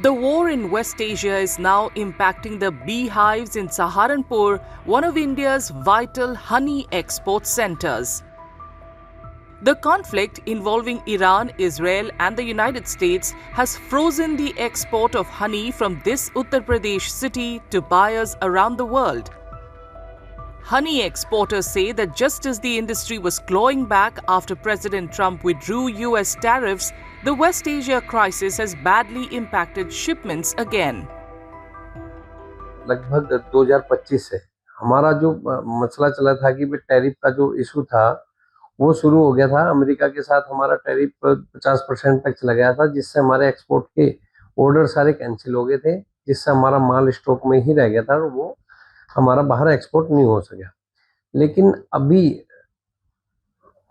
The war in West Asia is now impacting the beehives in Saharanpur, one of India's vital honey export centers. The conflict involving Iran, Israel and the United States has frozen the export of honey from this Uttar Pradesh city to buyers around the world. Honey exporters say that just as the industry was clawing back after President Trump withdrew US tariffs, the West Asia crisis has badly impacted shipments again. लगभग 2025 से हमारा जो मसला चला था कि tariff का जो इशू था वो शुरू हो गया था। अमेरिका के साथ हमारा टैरिफ 50% तक चला गया था, जिससे हमारे एक्सपोर्ट के ऑर्डर सारे कैंसिल हो गए थे, जिससे हमारा माल स्टॉक में ही रह गया था और वो हमारा बाहर एक्सपोर्ट नहीं हो सका। लेकिन अभी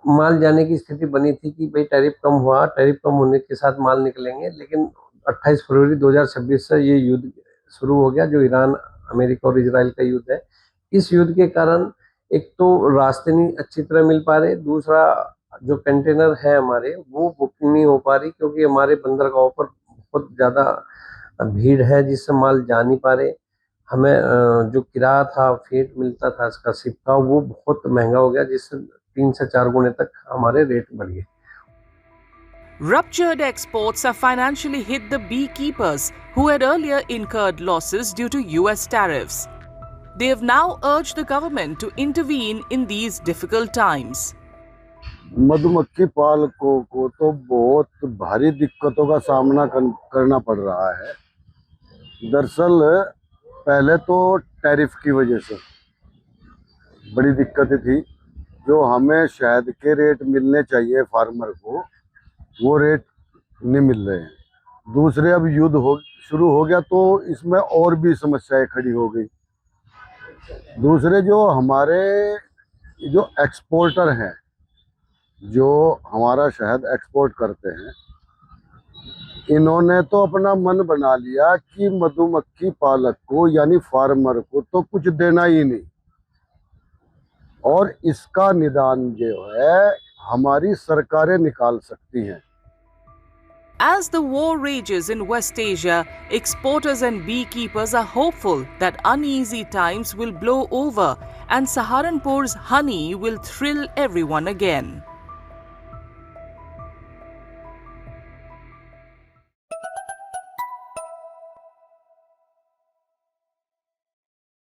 माल जाने की स्थिति बनी थी कि भाई टैरिफ कम हुआ, टैरिफ कम होने के साथ माल निकलेंगे, लेकिन 28 फरवरी 2026 से ये युद्ध शुरू हो गया, जो ईरान, अमेरिका और इजराइल का युद्ध है। इस युद्ध के कारण एक तो रास्ते नहीं अच्छी तरह मिल पा रहे, दूसरा जो कंटेनर है हमारे वो बुकिंग नहीं हो पा रही, क्योंकि हमारे बंदरगाहों पर बहुत ज़्यादा भीड़ है, जिससे माल जा नहीं पा रहे। हमें जो किराया था, फेट मिलता था इसका शिप का, वो बहुत महंगा हो गया, जिससे 3 से 4 गुने तक हमारे रेट बढ़ गए। Ruptured exports have financially hit the beekeepers who had earlier incurred losses due to US tariffs. They have now urged the government to intervene in these difficult times. मधुमक्खी पालकों को तो बहुत भारी दिक्कतों का सामना करना पड़ रहा है। दरअसल पहले तो टैरिफ की वजह से बड़ी दिक्कतें थी, जो हमें शहद के रेट मिलने चाहिए फार्मर को, वो रेट नहीं मिल रहे हैं। दूसरे अब युद्ध शुरू हो गया तो इसमें और भी समस्याएं खड़ी हो गई। दूसरे जो हमारे जो एक्सपोर्टर हैं, जो हमारा शहद एक्सपोर्ट करते हैं, इन्होंने तो अपना मन बना लिया कि मधुमक्खी पालक को यानी फार्मर को तो कुछ देना ही नहीं, और इसका निदान जो है हमारी सरकारें निकाल सकती हैं। As the war rages in West Asia, exporters and beekeepers are hopeful that uneasy times will blow over and Saharanpur's honey will thrill everyone again.